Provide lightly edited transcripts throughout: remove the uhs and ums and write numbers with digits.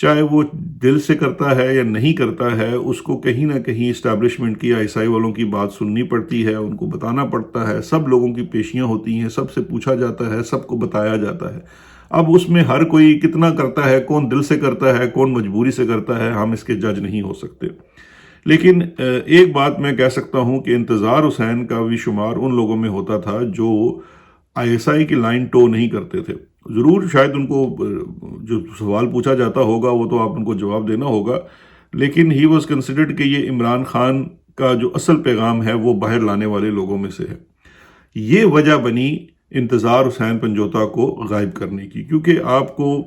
چاہے وہ دل سے کرتا ہے یا نہیں کرتا ہے، اس کو کہیں نہ کہیں اسٹیبلشمنٹ کی آئی والوں کی بات سننی پڑتی ہے، ان کو بتانا پڑتا ہے، سب لوگوں کی پیشیاں ہوتی ہیں، سب سے پوچھا جاتا ہے، سب کو بتایا جاتا ہے۔ اب اس میں ہر کوئی کتنا کرتا ہے، کون دل سے کرتا ہے، کون مجبوری سے کرتا ہے، ہم اس کے جج نہیں ہو سکتے۔ لیکن ایک بات میں کہہ سکتا ہوں کہ انتظار حسین کا بھی شمار ان لوگوں میں ہوتا تھا جو ISI کی لائن ٹو نہیں کرتے تھے۔ ضرور شاید ان کو جو سوال پوچھا جاتا ہوگا وہ تو آپ ان کو جواب دینا ہوگا، لیکن ہی واز کنسیڈرڈ کہ یہ عمران خان کا جو اصل پیغام ہے وہ باہر لانے والے لوگوں میں سے ہے۔ یہ وجہ بنی انتظار حسین پنجوتا کو غائب کرنے کی، کیونکہ آپ کو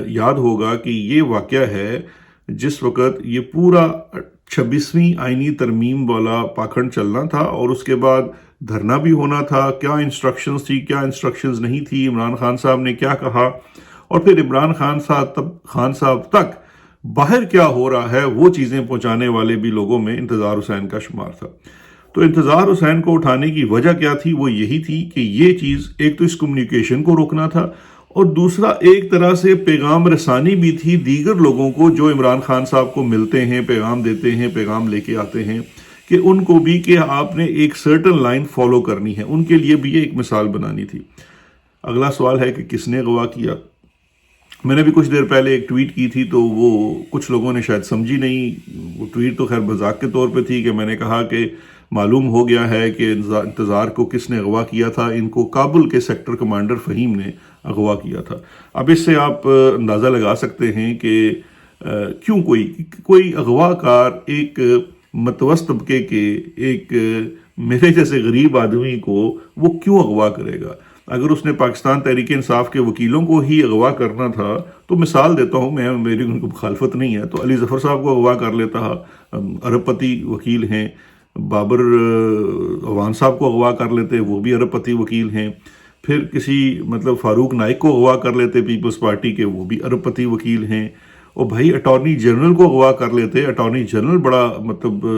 یاد ہوگا کہ یہ واقعہ ہے جس وقت یہ پورا 26ویں آئینی ترمیم والا پاکھنڈ چلنا تھا، اور اس کے بعد دھرنا بھی ہونا تھا، کیا انسٹرکشنز تھی، کیا انسٹرکشنز نہیں تھی، عمران خان صاحب نے کیا کہا، اور پھر عمران خان صاحب تک باہر کیا ہو رہا ہے وہ چیزیں پہنچانے والے بھی لوگوں میں انتظار حسین کا شمار تھا۔ تو انتظار حسین کو اٹھانے کی وجہ کیا تھی؟ وہ یہی تھی کہ یہ چیز ایک تو اس کمیونیکیشن کو روکنا تھا، اور دوسرا ایک طرح سے پیغام رسانی بھی تھی دیگر لوگوں کو جو عمران خان صاحب کو ملتے ہیں، پیغام دیتے ہیں، پیغام لے کے آتے ہیں، کہ ان کو بھی کہ آپ نے ایک سرٹن لائن فالو کرنی ہے، ان کے لیے بھی یہ ایک مثال بنانی تھی۔ اگلا سوال ہے کہ کس نے اغوا کیا؟ میں نے بھی کچھ دیر پہلے ایک ٹویٹ کی تھی تو وہ کچھ لوگوں نے شاید سمجھی نہیں۔ وہ ٹویٹ تو خیر مذاق کے طور پہ تھی کہ میں نے کہا کہ معلوم ہو گیا ہے کہ انتظار کو کس نے اغوا کیا تھا، ان کو کابل کے سیکٹر کمانڈر فہیم نے اغوا کیا تھا۔ اب اس سے آپ اندازہ لگا سکتے ہیں کہ کیوں کوئی اغوا کار ایک متوسط طبقے کے ایک میرے جیسے غریب آدمی کو وہ کیوں اغوا کرے گا؟ اگر اس نے پاکستان تحریک انصاف کے وکیلوں کو ہی اغوا کرنا تھا تو مثال دیتا ہوں میں، میری ان کو مخالفت نہیں ہے، تو علی ظفر صاحب کو اغوا کر لیتا، ارب پتی وکیل ہیں، بابر عوان صاحب کو اغوا کر لیتے، وہ بھی ارب پتی وکیل ہیں، پھر کسی فاروق نائک کو اغوا کر لیتے پیپلز پارٹی کے، وہ بھی ارب پتی وکیل ہیں، اور بھائی اٹارنی جنرل کو اغوا کر لیتے، اٹارنی جنرل بڑا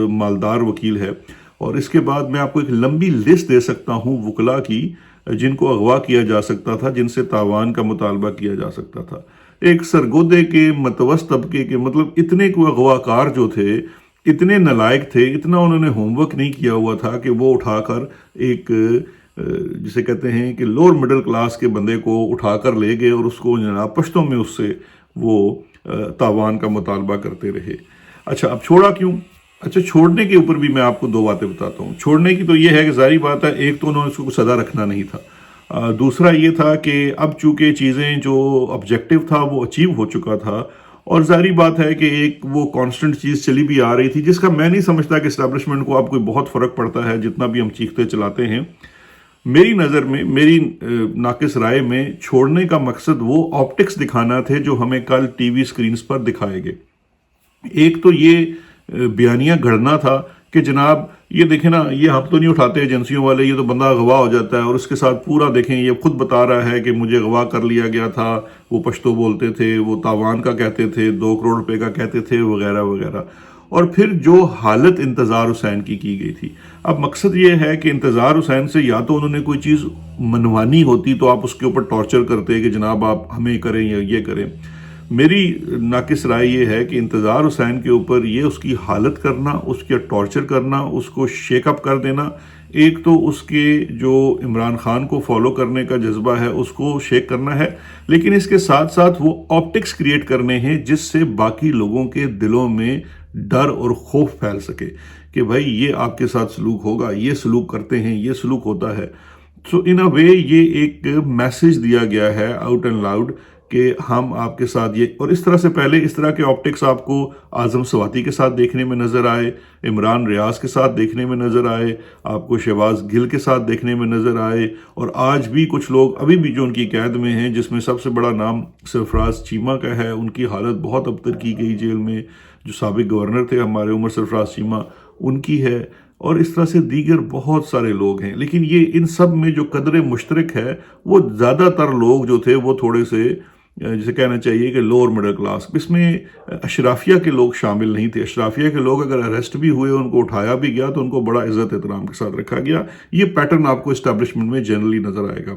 مالدار وکیل ہے۔ اور اس کے بعد میں آپ کو ایک لمبی لسٹ دے سکتا ہوں وکلاء کی جن کو اغوا کیا جا سکتا تھا، جن سے تاوان کا مطالبہ کیا جا سکتا تھا۔ ایک سرگودے کے متوسط طبقے کے اتنے کوئی اغوا کار جو تھے، اتنے نالائق تھے، اتنا انہوں نے ہوم ورک نہیں کیا ہوا تھا کہ وہ اٹھا کر ایک جسے کہتے ہیں کہ لوور مڈل کلاس کے بندے کو اٹھا کر لے گئے اور اس کو جناب پشتوں میں اس سے وہ تاوان کا مطالبہ کرتے رہے۔ اچھا اب چھوڑا کیوں؟ اچھا چھوڑنے کے اوپر بھی میں آپ کو دو باتیں بتاتا ہوں۔ چھوڑنے کی تو یہ ہے کہ ظاہری بات ہے، ایک تو انہوں نے اس کو سزا رکھنا نہیں تھا، دوسرا یہ تھا کہ اب چونکہ چیزیں جو آبجیکٹو تھا وہ اچیو ہو چکا تھا، اور ظاہری بات ہے کہ ایک وہ کانسٹنٹ چیز چلی بھی آ رہی تھی جس کا میں نہیں سمجھتا کہ اسٹیبلشمنٹ کو اب کوئی بہت فرق پڑتا ہے جتنا بھی ہم چیختے چلاتے ہیں۔ میری نظر میں، میری ناقص رائے میں، چھوڑنے کا مقصد وہ آپٹکس دکھانا تھے جو ہمیں کل ٹی وی سکرینز پر دکھائے گئے۔ ایک تو یہ بیانیہ گھڑنا تھا کہ جناب یہ دیکھیں نا، یہ ہم تو نہیں اٹھاتے ایجنسیوں والے، یہ تو بندہ اغوا ہو جاتا ہے، اور اس کے ساتھ پورا دیکھیں یہ خود بتا رہا ہے کہ مجھے اغوا کر لیا گیا تھا، وہ پشتو بولتے تھے، وہ تاوان کا کہتے تھے، 2 کروڑ روپے کا کہتے تھے، وغیرہ وغیرہ، اور پھر جو حالت انتظار حسین کی گئی تھی۔ اب مقصد یہ ہے کہ انتظار حسین سے یا تو انہوں نے کوئی چیز منوانی ہوتی تو آپ اس کے اوپر ٹارچر کرتے کہ جناب آپ ہمیں کریں یا یہ کریں۔ میری ناقص رائے یہ ہے کہ انتظار حسین کے اوپر یہ اس کی حالت کرنا، اس کے ٹارچر کرنا، اس کو شیک اپ کر دینا، ایک تو اس کے جو عمران خان کو فالو کرنے کا جذبہ ہے اس کو شیک کرنا ہے، لیکن اس کے ساتھ ساتھ وہ آپٹکس کریٹ کرنے ہیں جس سے باقی لوگوں کے دلوں میں ڈر اور خوف پھیل سکے کہ بھائی یہ آپ کے ساتھ سلوک ہوگا، یہ سلوک کرتے ہیں، یہ سلوک ہوتا ہے۔ سو ان اے وے یہ ایک میسج دیا گیا ہے آؤٹ اینڈ لاؤڈ کہ ہم آپ کے ساتھ یہ، اور اس طرح سے پہلے اس طرح کے آپٹکس آپ کو اعظم سواتی کے ساتھ دیکھنے میں نظر آئے، عمران ریاض کے ساتھ دیکھنے میں نظر آئے، آپ کو شہباز گل کے ساتھ دیکھنے میں نظر آئے، اور آج بھی کچھ لوگ ابھی بھی جو ان کی قید میں ہیں، جس میں سب سے بڑا نام سرفراز چیمہ کا ہے، ان کی حالت بہت ابتر کی گئی جیل میں، جو سابق گورنر تھے ہمارے عمر سرفراز چیمہ، ان کی ہے، اور اس طرح سے دیگر بہت سارے لوگ ہیں۔ لیکن یہ ان سب میں جو قدر مشترک ہے وہ زیادہ تر لوگ جو تھے وہ تھوڑے سے جسے کہنا چاہیے کہ لوور مڈل کلاس، اس میں اشرافیہ کے لوگ شامل نہیں تھے۔ اشرافیہ کے لوگ اگر اریسٹ بھی ہوئے، ان کو اٹھایا بھی گیا تو ان کو بڑا عزت احترام کے ساتھ رکھا گیا۔ یہ پیٹرن آپ کو اسٹیبلشمنٹ میں جنرلی نظر آئے گا۔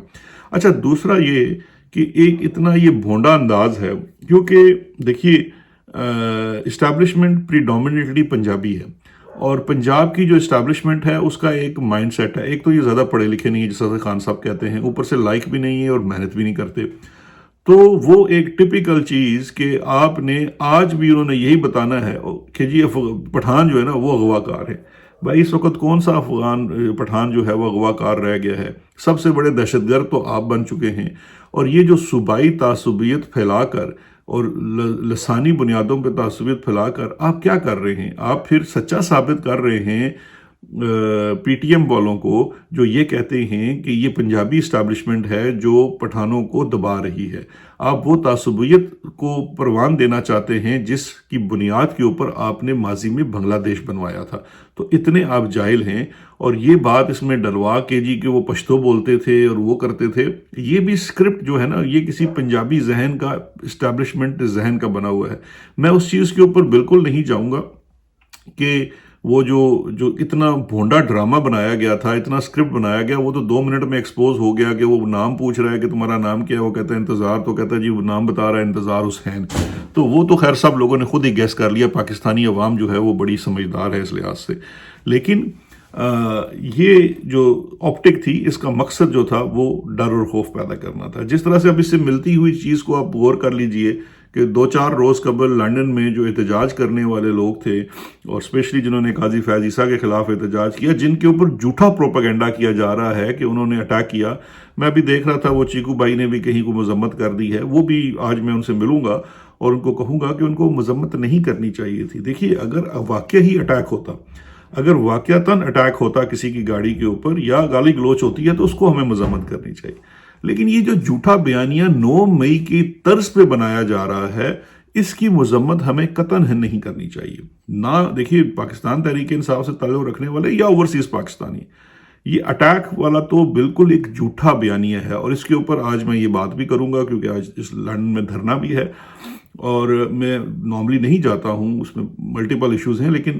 اچھا دوسرا یہ کہ ایک اتنا یہ بھونڈا انداز ہے، کیونکہ دیکھیے اسٹیبلشمنٹ پریڈومیننٹلی پنجابی ہے، اور پنجاب کی جو اسٹیبلشمنٹ ہے اس کا ایک مائنڈ سیٹ ہے، ایک تو یہ زیادہ پڑھے لکھے نہیں ہیں جیسا خان صاحب کہتے ہیں، اوپر سے لائق بھی نہیں ہے اور محنت بھی نہیں کرتے، تو وہ ایک ٹپیکل چیز کہ آپ نے آج بھی انہوں نے یہی بتانا ہے کہ جی پٹھان جو ہے نا وہ اغوا کار ہے۔ بھائی اس وقت کون سا افغان پٹھان جو ہے وہ اغوا کار رہ گیا ہے؟ سب سے بڑے دہشت گرد تو آپ بن چکے ہیں، اور یہ جو صوبائی تعصبیت پھیلا کر اور لسانی بنیادوں پہ تعصبیت پھیلا کر آپ کیا کر رہے ہیں؟ آپ پھر سچا ثابت کر رہے ہیں پی ٹی ایم والوں کو جو یہ کہتے ہیں کہ یہ پنجابی اسٹیبلشمنٹ ہے جو پٹھانوں کو دبا رہی ہے۔ آپ وہ تعصبیت کو پروان دینا چاہتے ہیں جس کی بنیاد کے اوپر آپ نے ماضی میں بنگلہ دیش بنوایا تھا، تو اتنے آپ جاہل ہیں۔ اور یہ بات اس میں ڈلوا کے جی کہ وہ پشتو بولتے تھے اور وہ کرتے تھے، یہ بھی اسکرپٹ جو ہے نا یہ کسی پنجابی ذہن کا، اسٹیبلشمنٹ ذہن کا بنا ہوا ہے۔ میں اس چیز کے اوپر بالکل نہیں جاؤں گا کہ وہ جو اتنا بھونڈا ڈرامہ بنایا گیا تھا، اتنا اسکرپٹ بنایا گیا، وہ تو 2 منٹ میں ایکسپوز ہو گیا کہ وہ نام پوچھ رہا ہے کہ تمہارا نام کیا ہے، وہ کہتا ہے انتظار، تو کہتا ہے جی وہ نام بتا رہا ہے انتظار حسین، تو وہ تو خیر سب لوگوں نے خود ہی گیس کر لیا، پاکستانی عوام جو ہے وہ بڑی سمجھدار ہے اس لحاظ سے۔ لیکن یہ جو آپٹک تھی اس کا مقصد جو تھا وہ ڈر اور خوف پیدا کرنا تھا۔ جس طرح سے اب اس سے ملتی ہوئی چیز کو آپ غور کر لیجئے کہ 2-4 روز قبل لنڈن میں جو احتجاج کرنے والے لوگ تھے، اور اسپیشلی جنہوں نے قاضی فیض عیسیٰ کے خلاف احتجاج کیا، جن کے اوپر جھوٹا پروپیگنڈا کیا جا رہا ہے کہ انہوں نے اٹیک کیا، میں بھی دیکھ رہا تھا وہ چیکو بھائی نے بھی کہیں کو مذمت کر دی ہے، وہ بھی آج میں ان سے ملوں گا اور ان کو کہوں گا کہ ان کو مذمت نہیں کرنی چاہیے تھی۔ دیکھیے اگر واقعہ ہی اٹیک ہوتا، اگر واقعتاً اٹیک ہوتا کسی کی گاڑی کے اوپر یا گالی گلوچ ہوتی ہے تو اس کو ہمیں مذمت کرنی چاہیے، لیکن یہ جو جھوٹا بیانیہ 9 مئی کی طرز پہ بنایا جا رہا ہے، اس کی مذمت ہمیں قطعاً نہیں کرنی چاہیے۔ نہ دیکھیے پاکستان تحریک انصاف سے تعلق رکھنے والے یا اوورسیز پاکستانی، یہ اٹیک والا تو بالکل ایک جھوٹا بیانیہ ہے، اور اس کے اوپر آج میں یہ بات بھی کروں گا کیونکہ آج اس لندن میں دھرنا بھی ہے، اور میں نارملی نہیں جاتا ہوں، اس میں ملٹیپل ایشوز ہیں، لیکن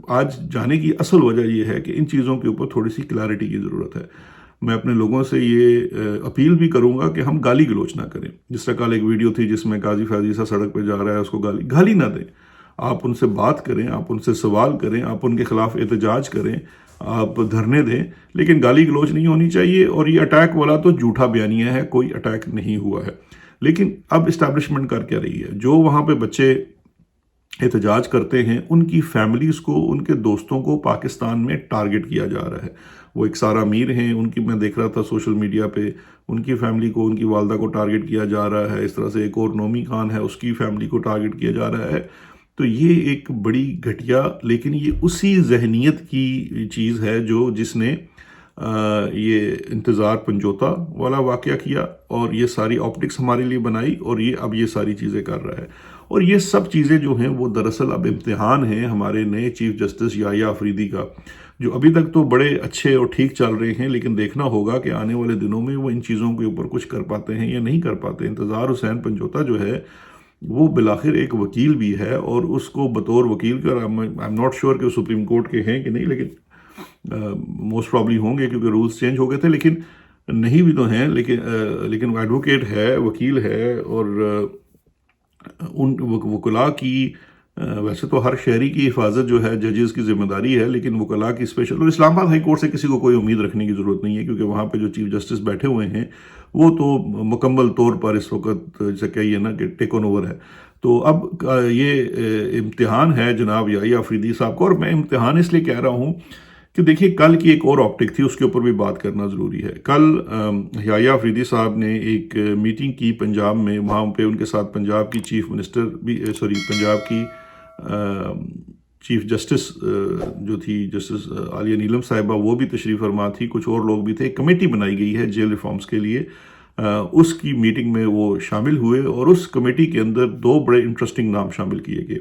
آج جانے کی اصل وجہ یہ ہے کہ ان چیزوں کے اوپر تھوڑی سی کلیئرٹی کی ضرورت ہے۔ میں اپنے لوگوں سے یہ اپیل بھی کروں گا کہ ہم گالی گلوچ نہ کریں۔ جس طرح کل ایک ویڈیو تھی جس میں قاضی فیض عیسیٰ سڑک پہ جا رہا ہے، اس کو گالی نہ دیں، آپ ان سے بات کریں، آپ ان سے سوال کریں، آپ ان کے خلاف احتجاج کریں، آپ دھرنے دیں، لیکن گالی گلوچ نہیں ہونی چاہیے۔ اور یہ اٹیک والا تو جھوٹا بیانیہ ہے، کوئی اٹیک نہیں ہوا ہے۔ لیکن اب اسٹیبلشمنٹ کر کیا رہی ہے؟ جو وہاں پہ بچے احتجاج کرتے ہیں ان کی فیملیز کو، ان کے دوستوں کو پاکستان میں ٹارگٹ کیا جا رہا ہے۔ وہ ایک سارا میر ہیں، ان کی میں دیکھ رہا تھا سوشل میڈیا پہ، ان کی فیملی کو، ان کی والدہ کو ٹارگٹ کیا جا رہا ہے۔ اس طرح سے ایک اور نومی خان ہے، اس کی فیملی کو ٹارگٹ کیا جا رہا ہے۔ تو یہ ایک بڑی گھٹیا، لیکن یہ اسی ذہنیت کی چیز ہے جس نے یہ انتظار پنجوتا والا واقعہ کیا، اور یہ ساری آپٹکس ہمارے لیے بنائی، اور یہ اب یہ ساری چیزیں کر رہا ہے۔ اور یہ سب چیزیں جو ہیں وہ دراصل اب امتحان ہیں ہمارے نئے چیف جسٹس یحییٰ آفریدی کا، جو ابھی تک تو بڑے اچھے اور ٹھیک چل رہے ہیں، لیکن دیکھنا ہوگا کہ آنے والے دنوں میں وہ ان چیزوں کے اوپر کچھ کر پاتے ہیں یا نہیں کر پاتے۔ انتظار حسین پنجوتا جو ہے وہ بالآخر ایک وکیل بھی ہے، اور اس کو بطور وکیل کا آئی ایم ناٹ شیور کہ وہ سپریم کورٹ کے ہیں کہ نہیں، لیکن موسٹ پرابلی ہوں گے کیونکہ رولز چینج ہو گئے تھے، لیکن نہیں بھی تو ہیں، لیکن ایڈوکیٹ ہے، وکیل ہے، اور ان وکلاء کی ویسے تو ہر شہری کی حفاظت جو ہے ججز کی ذمہ داری ہے، لیکن وکلاء کی اسپیشل، اور اسلام آباد ہائی کورٹ سے کسی کو کوئی امید رکھنے کی ضرورت نہیں ہے، کیونکہ وہاں پہ جو چیف جسٹس بیٹھے ہوئے ہیں وہ تو مکمل طور پر اس وقت جیسے کہیے نا کہ ٹیک آن اوور ہے۔ تو اب یہ امتحان ہے جناب یحییٰ آفریدی صاحب کو، اور میں امتحان اس لیے کہہ رہا ہوں کہ دیکھیے کل کی ایک اور آپٹک تھی، اس کے اوپر بھی بات کرنا ضروری ہے۔ کل یحییٰ آفریدی صاحب نے ایک میٹنگ کی پنجاب میں، وہاں پہ ان کے ساتھ پنجاب کی چیف منسٹر بھی پنجاب کی چیف جسٹس جو تھی جسٹس عالیہ نیلم صاحبہ، وہ بھی تشریف فرما تھی، کچھ اور لوگ بھی تھے۔ ایک کمیٹی بنائی گئی ہے جیل ریفارمز کے لیے، اس کی میٹنگ میں وہ شامل ہوئے، اور اس کمیٹی کے اندر 2 بڑے انٹرسٹنگ نام شامل کیے گئے۔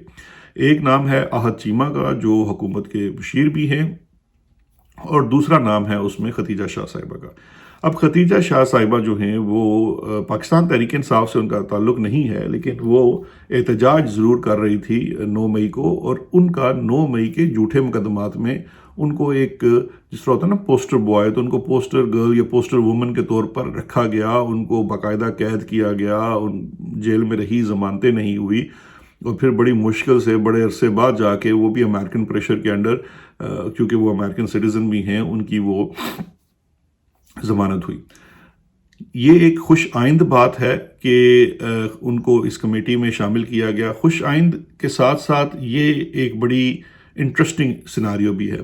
ایک نام ہے احد چیمہ کا جو حکومت کے مشیر بھی ہیں، اور دوسرا نام ہے اس میں ختیجہ شاہ صاحبہ کا۔ اب ختیجہ شاہ صاحبہ جو ہیں وہ پاکستان تحریک انصاف سے ان کا تعلق نہیں ہے، لیکن وہ احتجاج ضرور کر رہی تھی 9 مئی کو، اور ان کا 9 مئی کے جھوٹے مقدمات میں ان کو ایک جس طرح ہوتا ہے نا پوسٹر بوائے، تو ان کو پوسٹر گرل یا پوسٹر وومن کے طور پر رکھا گیا، ان کو باقاعدہ قید کیا گیا، ان جیل میں رہی، ضمانتیں نہیں ہوئی، اور پھر بڑی مشکل سے بڑے عرصے بعد جا کے وہ بھی امریکن پریشر کے انڈر، کیونکہ وہ امریکن سٹیزن بھی ہیں، ان کی وہ ضمانت ہوئی۔ یہ ایک خوش آئند بات ہے کہ ان کو اس کمیٹی میں شامل کیا گیا۔ خوش آئند کے ساتھ ساتھ یہ ایک بڑی انٹرسٹنگ سیناریو بھی ہے،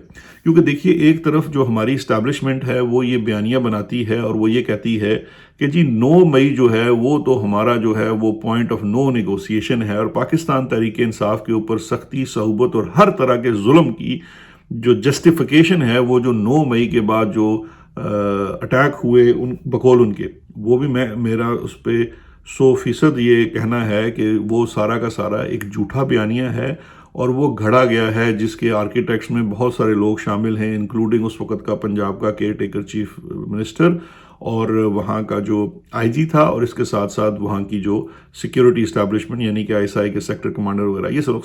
کیونکہ دیکھیے ایک طرف جو ہماری اسٹیبلشمنٹ ہے وہ یہ بیانیہ بناتی ہے اور وہ یہ کہتی ہے کہ جی 9 مئی جو ہے وہ تو ہمارا جو ہے وہ پوائنٹ آف نو نیگوسیشن ہے، اور پاکستان تحریک انصاف کے اوپر سختی، صعوبت اور ہر طرح کے ظلم کی جو جسٹیفیکیشن ہے، وہ جو 9 مئی کے بعد جو اٹیک ہوئے بقول ان کے، وہ بھی میرا اس پہ 100% یہ کہنا ہے کہ وہ سارا کا سارا ایک جھوٹا بیانیہ ہے، اور وہ گھڑا گیا ہے جس کے آرکیٹیکٹس میں بہت سارے لوگ شامل ہیں، انکلوڈنگ اس وقت کا پنجاب کا کیئر ٹیکر چیف منسٹر اور وہاں کا جو آئی جی تھا، اور اس کے ساتھ ساتھ وہاں کی جو سیکیورٹی اسٹیبلشمنٹ یعنی کہ آئی ایس آئی کے سیکٹر کمانڈر وغیرہ، یہ لوگ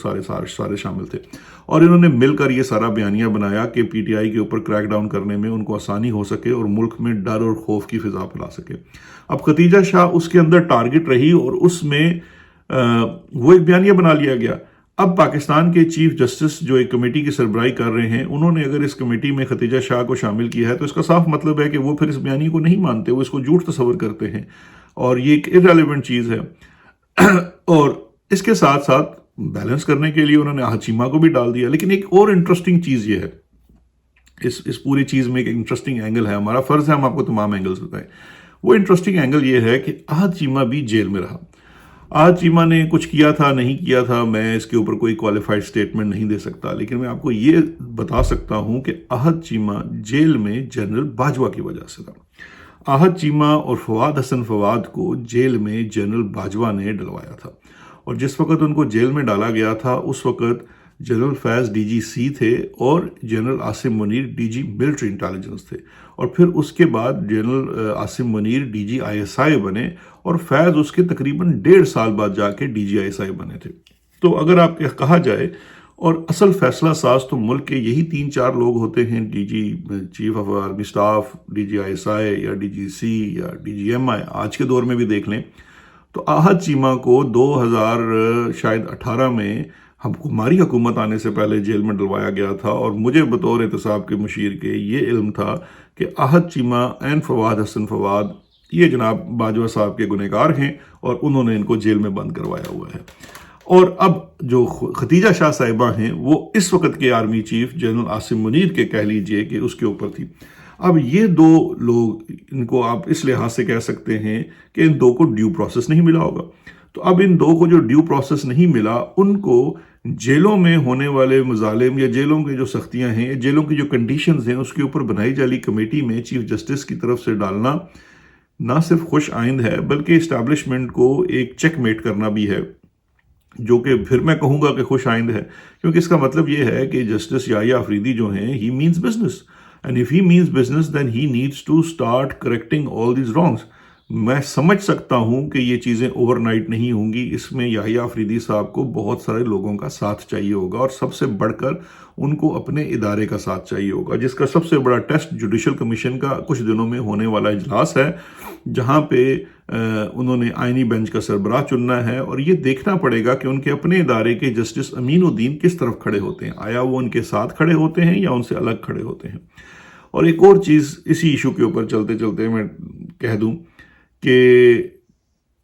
سارے شامل تھے، اور انہوں نے مل کر یہ سارا بیانیہ بنایا کہ پی ٹی آئی کے اوپر کریک ڈاؤن کرنے میں ان کو آسانی ہو سکے اور ملک میں ڈر اور خوف کی فضا پھیلا سکے۔ اب ختیجہ شاہ اس کے اندر ٹارگٹ رہی، اور اس میں وہ ایک بیانیہ بنا لیا گیا۔ اب پاکستان کے چیف جسٹس جو ایک کمیٹی کی سربراہی کر رہے ہیں، انہوں نے اگر اس کمیٹی میں ختیجہ شاہ کو شامل کیا ہے تو اس کا صاف مطلب ہے کہ وہ پھر اس بیانیے کو نہیں مانتے، وہ اس کو جھوٹ تصور کرتے ہیں، اور یہ ایک irrelevant چیز ہے۔ اور اس کے ساتھ ساتھ بیلنس کرنے کے لیے انہوں نے آہد چیمہ کو بھی ڈال دیا۔ لیکن ایک اور انٹرسٹنگ چیز یہ ہے، اس پوری چیز میں ایک انٹرسٹنگ اینگل ہے، ہمارا فرض ہے ہم آپ کو تمام اینگلز بتائیں۔ وہ انٹرسٹنگ اینگل یہ ہے کہ آہد چیمہ بھی جیل میں رہا۔ آہد چیمہ نے کچھ کیا تھا نہیں کیا تھا، میں اس کے اوپر کوئی کوالیفائڈ سٹیٹمنٹ نہیں دے سکتا، لیکن میں آپ کو یہ بتا سکتا ہوں کہ آہد چیمہ جیل میں جنرل باجوہ کی وجہ سے تھا۔ آہد چیمہ اور فواد حسن فواد کو جیل میں جنرل باجوہ نے ڈلوایا تھا، اور جس وقت ان کو جیل میں ڈالا گیا تھا اس وقت جنرل فیض ڈی جی سی تھے اور general Asim Munir D G military intelligence تھے، اور پھر اس کے بعد general Asim Munir D G I S I بنے، اور فیض اس کے تقریباً 1.5 سال بعد جا کے D G I S I بنے تھے۔ تو اگر آپ کہا جائے، اور اصل فیصلہ ساز تو ملک کے یہی 3-4 لوگ ہوتے ہیں، D G chief of army staff, D G I S I یا ڈی جی سی یا ڈی جی ایم آئی، آج کے دور میں بھی دیکھ لیں۔ تو آہد چیمہ کو 2018 میں ہماری حکومت آنے سے پہلے جیل میں ڈلوایا گیا تھا، اور مجھے بطور احتساب کے مشیر کے یہ علم تھا کہ آہد چیمہ اینڈ فواد حسن فواد یہ جناب باجوہ صاحب کے گنہگار ہیں، اور انہوں نے ان کو جیل میں بند کروایا ہوا ہے۔ اور اب جو ختیجہ شاہ صاحبہ ہیں وہ اس وقت کے army chief general Asim Munir کے کہہ لیجئے کہ اس کے اوپر تھی۔ اب یہ 2 لوگ، ان کو آپ اس لحاظ سے کہہ سکتے ہیں کہ ان 2 کو ڈیو پروسیس نہیں ملا ہوگا۔ تو اب ان 2 کو جو ڈیو پروسیس نہیں ملا، ان کو جیلوں میں ہونے والے مظالم یا جیلوں کی جو سختیاں ہیں، جیلوں کی جو کنڈیشنز ہیں، اس کے اوپر بنائی جالی کمیٹی میں چیف جسٹس کی طرف سے ڈالنا نہ صرف خوش آئند ہے بلکہ اسٹیبلشمنٹ کو ایک چیک میٹ کرنا بھی ہے، جو کہ پھر میں کہوں گا کہ خوش آئند ہے، کیونکہ اس کا مطلب یہ ہے کہ جسٹس یحییٰ آفریدی جو ہیں he means business and if he means business then he needs to start correcting all these wrongs۔ میں سمجھ سکتا ہوں کہ یہ چیزیں اوور نائٹ نہیں ہوں گی، اس میں یحییٰ آفریدی صاحب کو بہت سارے لوگوں کا ساتھ چاہیے ہوگا، اور سب سے بڑھ کر ان کو اپنے ادارے کا ساتھ چاہیے ہوگا، جس کا سب سے بڑا ٹیسٹ جوڈیشل کمیشن کا کچھ دنوں میں ہونے والا اجلاس ہے، جہاں پہ انہوں نے آئینی بینچ کا سربراہ چننا ہے، اور یہ دیکھنا پڑے گا کہ ان کے اپنے ادارے کے جسٹس امین الدین کس طرف کھڑے ہوتے ہیں، آیا وہ ان کے ساتھ کھڑے ہوتے ہیں یا ان سے الگ کھڑے ہوتے ہیں۔ اور ایک اور چیز اسی ایشو کے اوپر چلتے چلتے میں کہہ دوں کہ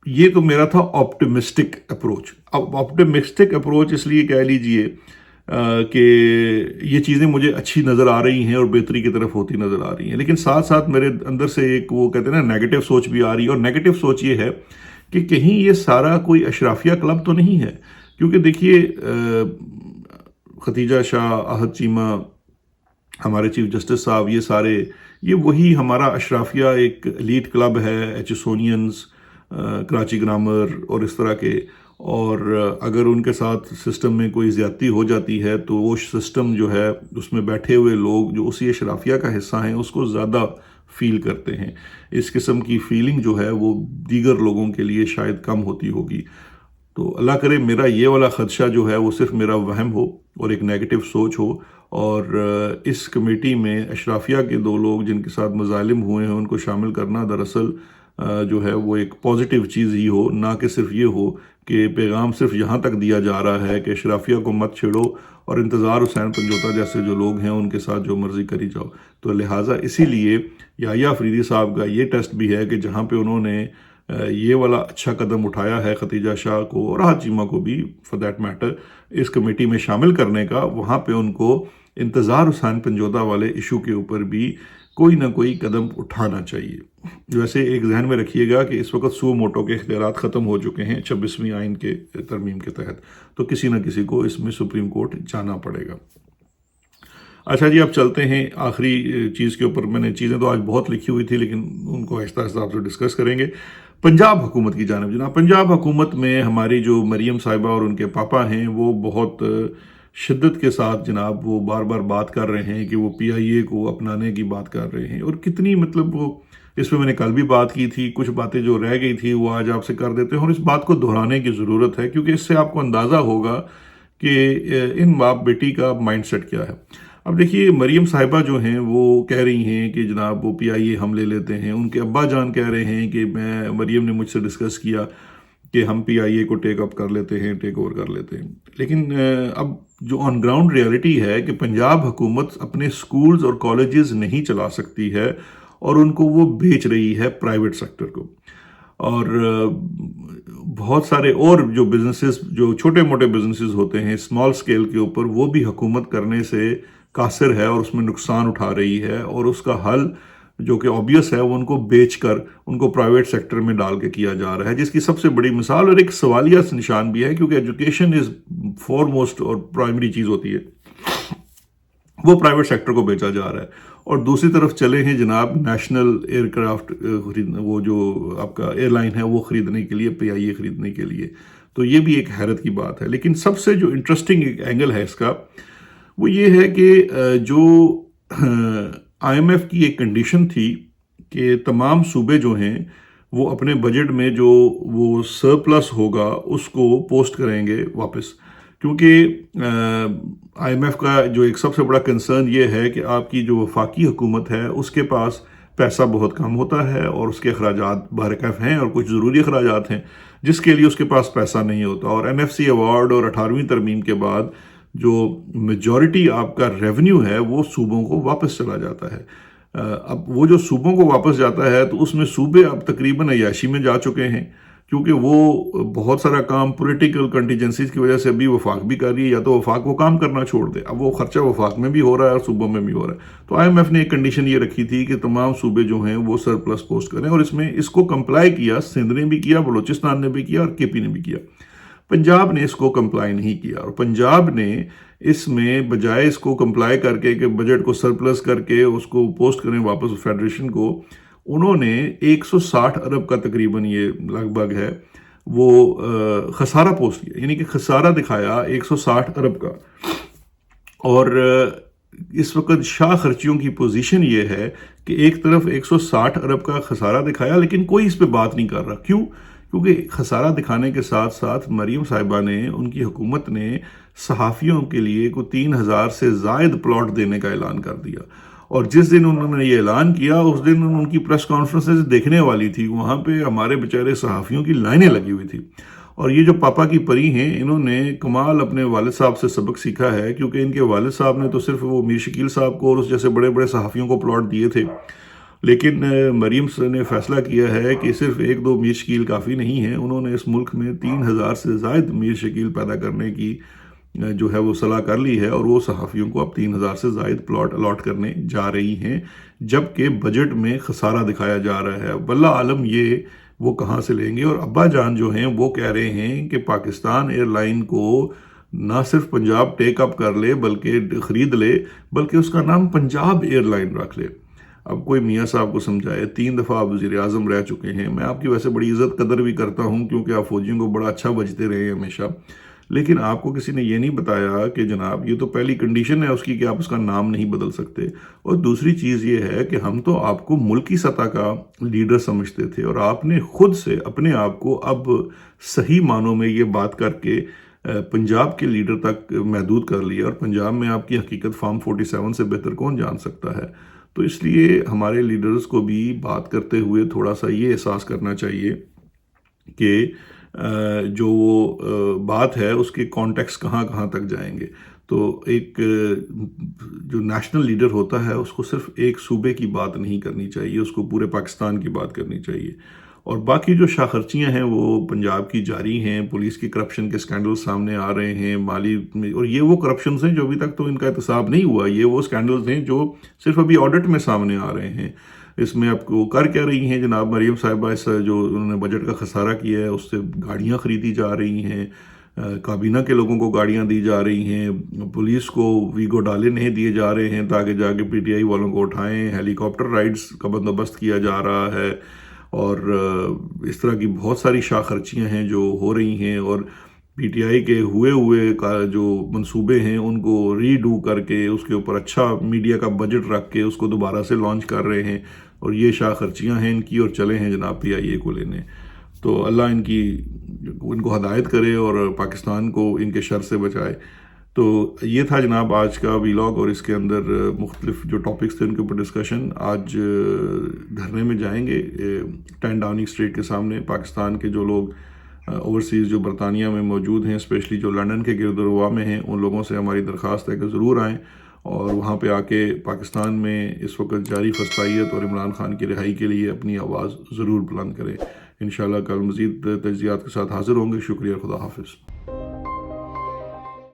یہ تو میرا تھا آپٹمسٹک اپروچ۔ اب آپٹمسٹک اپروچ اس لیے کہہ لیجئے کہ یہ چیزیں مجھے اچھی نظر آ رہی ہیں اور بہتری کی طرف ہوتی نظر آ رہی ہیں، لیکن ساتھ ساتھ میرے اندر سے ایک وہ کہتے ہیں نا نیگیٹو سوچ بھی آ رہی ہے، اور نیگیٹو سوچ یہ ہے کہ کہیں یہ سارا کوئی اشرافیہ کلب تو نہیں ہے، کیونکہ دیکھیے ختیجہ شاہ، آہد چیمہ، ہمارے چیف جسٹس صاحب، یہ وہی ہمارا اشرافیہ ایک ایلیٹ کلب ہے، ایچسونینز، کراچی گرامر اور اس طرح کے، اور اگر ان کے ساتھ سسٹم میں کوئی زیادتی ہو جاتی ہے تو وہ سسٹم جو ہے اس میں بیٹھے ہوئے لوگ جو اسی اشرافیہ کا حصہ ہیں اس کو زیادہ فیل کرتے ہیں. اس قسم کی فیلنگ جو ہے وہ دیگر لوگوں کے لیے شاید کم ہوتی ہوگی. تو اللہ کرے میرا یہ والا خدشہ جو ہے وہ صرف میرا وہم ہو اور ایک نیگیٹو سوچ ہو، اور اس کمیٹی میں اشرافیہ کے 2 لوگ جن کے ساتھ مظالم ہوئے ہیں ان کو شامل کرنا دراصل جو ہے وہ ایک پازیٹیو چیز ہی ہو، نہ کہ صرف یہ ہو کہ پیغام صرف یہاں تک دیا جا رہا ہے کہ اشرافیہ کو مت چھیڑو اور انتظار حسین پنجوتا جیسے جو لوگ ہیں ان کے ساتھ جو مرضی کری جاؤ. تو لہٰذا اسی لیے یحییٰ افریدی صاحب کا یہ ٹیسٹ بھی ہے کہ جہاں پہ انہوں نے یہ والا اچھا قدم اٹھایا ہے ختیجہ شاہ کو اور راحت چیمہ کو بھی فار دیٹ میٹر اس کمیٹی میں شامل کرنے کا، وہاں پہ ان کو انتظار حسین پنجوتا والے ایشو کے اوپر بھی کوئی نہ کوئی قدم اٹھانا چاہیے. ویسے ایک ذہن میں رکھیے گا کہ اس وقت سو موٹو کے اختیارات ختم ہو چکے ہیں 26ویں آئین کے ترمیم کے تحت، تو کسی نہ کسی کو اس میں سپریم کورٹ جانا پڑے گا. اچھا جی، اب چلتے ہیں آخری چیز کے اوپر. میں نے چیزیں تو آج بہت لکھی ہوئی تھی لیکن ان کو آہستہ آہستہ آپ سے ڈسکس کریں گے. پنجاب حکومت کی جانب جناب، پنجاب حکومت میں ہماری جو مریم صاحبہ اور ان کے پاپا ہیں وہ بہت شدت کے ساتھ جناب وہ بار بار بات کر رہے ہیں کہ وہ پی آئی اے کو اپنانے کی بات کر رہے ہیں، اور کتنی مطلب وہ اس میں نے کل بھی بات کی تھی، کچھ باتیں جو رہ گئی تھی وہ آج آپ سے کر دیتے ہیں، اور اس بات کو دہرانے کی ضرورت ہے کیونکہ اس سے آپ کو اندازہ ہوگا کہ ان باپ بیٹی کا مائنڈ سیٹ کیا ہے. اب دیکھیے مریم صاحبہ جو ہیں وہ کہہ رہی ہیں کہ جناب وہ پی آئی اے ہم لے لیتے ہیں. ان کے ابا جان کہہ رہے ہیں کہ مریم نے مجھ سے ڈسکس کیا کہ ہم پی آئی اے کو ٹیک اپ کر لیتے ہیں، ٹیک اوور کر لیتے ہیں. لیکن اب جو آن گراؤنڈ ریالٹی ہے کہ پنجاب حکومت اپنے سکولز اور کالجز نہیں چلا سکتی ہے اور ان کو وہ بیچ رہی ہے پرائیویٹ سیکٹر کو. اور بہت سارے اور جو بزنسز جو چھوٹے موٹے بزنسز ہوتے ہیں اسمال سکیل کے اوپر، وہ بھی حکومت کرنے سے قاصر ہے اور اس میں نقصان اٹھا رہی ہے، اور اس کا حل جو کہ آبویس ہے وہ ان کو بیچ کر ان کو پرائیویٹ سیکٹر میں ڈال کے کیا جا رہا ہے، جس کی سب سے بڑی مثال اور ایک سوالیہ نشان بھی ہے کیونکہ ایجوکیشن از فار موسٹ اور پرائمری چیز ہوتی ہے، وہ پرائیویٹ سیکٹر کو بیچا جا رہا ہے. اور دوسری طرف چلے ہیں جناب نیشنل ایئر کرافٹ وہ جو آپ کا ایئر لائن ہے وہ خریدنے کے لیے، پی آئی اے خریدنے کے لیے. تو یہ بھی ایک حیرت کی بات ہے. لیکن سب سے جو انٹرسٹنگ ایک اینگل ہے اس کا وہ یہ ہے کہ جو آئی ایم ایف کی ایک کنڈیشن تھی کہ تمام صوبے جو ہیں وہ اپنے بجٹ میں جو وہ سرپلس ہوگا اس کو پوسٹ کریں گے واپس، کیونکہ آئی ایم ایف کا جو ایک سب سے بڑا کنسرن یہ ہے کہ آپ کی جو وفاقی حکومت ہے اس کے پاس پیسہ بہت کم ہوتا ہے اور اس کے اخراجات بہرکیف ہیں اور کچھ ضروری اخراجات ہیں جس کے لیے اس کے پاس پیسہ نہیں ہوتا. اور این ایف سی ایوارڈ اور 18ویں ترمیم کے بعد جو میجورٹی آپ کا ریونیو ہے وہ صوبوں کو واپس چلا جاتا ہے. اب وہ جو صوبوں کو واپس جاتا ہے تو اس میں صوبے اب تقریباً عیاشی میں جا چکے ہیں کیونکہ وہ بہت سارا کام پولیٹیکل کنٹیجنسیز کی وجہ سے ابھی وفاق بھی کر رہی ہے، یا تو وفاق وہ کام کرنا چھوڑ دے. اب وہ خرچہ وفاق میں بھی ہو رہا ہے اور صوبوں میں بھی ہو رہا ہے. تو آئی ایم ایف نے ایک کنڈیشن یہ رکھی تھی کہ تمام صوبے جو ہیں وہ سرپلس پوسٹ کریں، اور اس میں اس کو کمپلائی کیا، سندھ نے بھی کیا، بلوچستان نے بھی کیا اور کے پی نے بھی کیا. پنجاب نے اس کو کمپلائی نہیں کیا، اور پنجاب نے اس میں بجائے اس کو کمپلائی کر کے کہ بجٹ کو سرپلس کر کے اس کو پوسٹ کریں واپس فیڈریشن کو، انہوں نے 160 ارب کا تقریباً یہ لگ بھگ ہے وہ خسارہ پوسٹ کیا، یعنی کہ خسارہ دکھایا 160 ارب کا. اور اس وقت شاہ خرچیوں کی پوزیشن یہ ہے کہ ایک طرف 160 ارب کا خسارہ دکھایا لیکن کوئی اس پہ بات نہیں کر رہا. کیوں؟ کیونکہ خسارہ دکھانے کے ساتھ ساتھ مریم صاحبہ نے، ان کی حکومت نے صحافیوں کے لیے کو 3000 سے زائد پلاٹ دینے کا اعلان کر دیا. اور جس دن انہوں نے یہ اعلان کیا اس دن ان کی پریس کانفرنسز دیکھنے والی تھی، وہاں پہ ہمارے بیچارے صحافیوں کی لائنیں لگی ہوئی تھی. اور یہ جو پاپا کی پری ہیں انہوں نے کمال اپنے والد صاحب سے سبق سیکھا ہے، کیونکہ ان کے والد صاحب نے تو صرف وہ میر شکیل صاحب کو اور اس جیسے بڑے بڑے صحافیوں کو پلاٹ دیے تھے، لیکن مریم نے فیصلہ کیا ہے کہ صرف 1-2 میر شکیل کافی نہیں ہیں. انہوں نے اس ملک میں 3000 سے زائد میر شکیل پیدا کرنے کی جو ہے وہ صلاح کر لی ہے، اور وہ صحافیوں کو اب 3000 سے زائد پلاٹ الاٹ کرنے جا رہی ہیں، جبکہ بجٹ میں خسارہ دکھایا جا رہا ہے. واللہ عالم یہ وہ کہاں سے لیں گے. اور ابا جان جو ہیں وہ کہہ رہے ہیں کہ پاکستان ایئر لائن کو نہ صرف پنجاب ٹیک اپ کر لے بلکہ خرید لے، بلکہ اس کا نام پنجاب ایئر لائن رکھ لے. اب کوئی میاں صاحب کو سمجھائے، 3 دفعہ آپ وزیر اعظم رہ چکے ہیں. میں آپ کی ویسے بڑی عزت قدر بھی کرتا ہوں کیونکہ آپ فوجیوں کو بڑا اچھا بجتے رہے ہیں ہمیشہ، لیکن آپ کو کسی نے یہ نہیں بتایا کہ جناب یہ تو پہلی کنڈیشن ہے اس کی کہ آپ اس کا نام نہیں بدل سکتے، اور دوسری چیز یہ ہے کہ ہم تو آپ کو ملکی سطح کا لیڈر سمجھتے تھے، اور آپ نے خود سے اپنے آپ کو اب صحیح معنوں میں یہ بات کر کے پنجاب کے لیڈر تک محدود کر لیا، اور پنجاب میں آپ کی حقیقت فارم 47 سے بہتر کون جان سکتا ہے؟ تو اس لیے ہمارے لیڈرز کو بھی بات کرتے ہوئے تھوڑا سا یہ احساس کرنا چاہیے کہ جو وہ بات ہے اس کے کانٹیکس کہاں کہاں تک جائیں گے۔ تو ایک جو نیشنل لیڈر ہوتا ہے اس کو صرف ایک صوبے کی بات نہیں کرنی چاہیے، اس کو پورے پاکستان کی بات کرنی چاہیے، اور باقی جو شاخرچیاں ہیں وہ پنجاب کی جاری ہیں، پولیس کی کرپشن کے سکینڈل سامنے آ رہے ہیں، مالی، اور یہ وہ کرپشنز ہیں جو ابھی تک تو ان کا احتساب نہیں ہوا، یہ وہ سکینڈلز ہیں جو صرف ابھی آڈٹ میں سامنے آ رہے ہیں۔ اس میں آپ کو کر کیا رہی ہیں جناب مریم صاحبہ، اس جو انہوں نے بجٹ کا خسارہ کیا ہے اس سے گاڑیاں خریدی جا رہی ہیں، کابینہ کے لوگوں کو گاڑیاں دی جا رہی ہیں، پولیس کو ویگو ڈالے نہیں دیے جا رہے ہیں تاکہ جا کے پی ٹی آئی والوں کو اٹھائیں، ہیلی کاپٹر رائڈز کا بندوبست کیا جا رہا ہے، اور اس طرح کی بہت ساری شاخ خرچیاں ہیں جو ہو رہی ہیں، اور پی ٹی آئی کے ہوئے کا جو منصوبے ہیں ان کو ری ڈو کر کے اس کے اوپر اچھا میڈیا کا بجٹ رکھ کے اس کو دوبارہ سے لانچ کر رہے ہیں، اور یہ شاخ خرچیاں ہیں ان کی، اور چلے ہیں جناب پی آئی اے کو لینے۔ تو اللہ ان کو ہدایت کرے اور پاکستان کو ان کے شر سے بچائے۔ تو یہ تھا جناب آج کا ویلاگ، اور اس کے اندر مختلف جو ٹاپکس تھے ان کے اوپر ڈسکشن۔ آج دھرنے میں جائیں گے 10 ڈاؤننگ اسٹریٹ کے سامنے، پاکستان کے جو لوگ اوورسیز جو برطانیہ میں موجود ہیں، اسپیشلی جو لنڈن کے گرد و رواح میں ہیں، ان لوگوں سے ہماری درخواست ہے کہ ضرور آئیں، اور وہاں پہ آ کے پاکستان میں اس وقت جاری فسطائیت اور عمران خان کی رہائی کے لیے اپنی آواز ضرور بلند کریں۔ انشاءاللہ کل مزید تجزیات کے ساتھ حاضر ہوں گے۔ شکریہ، خدا حافظ۔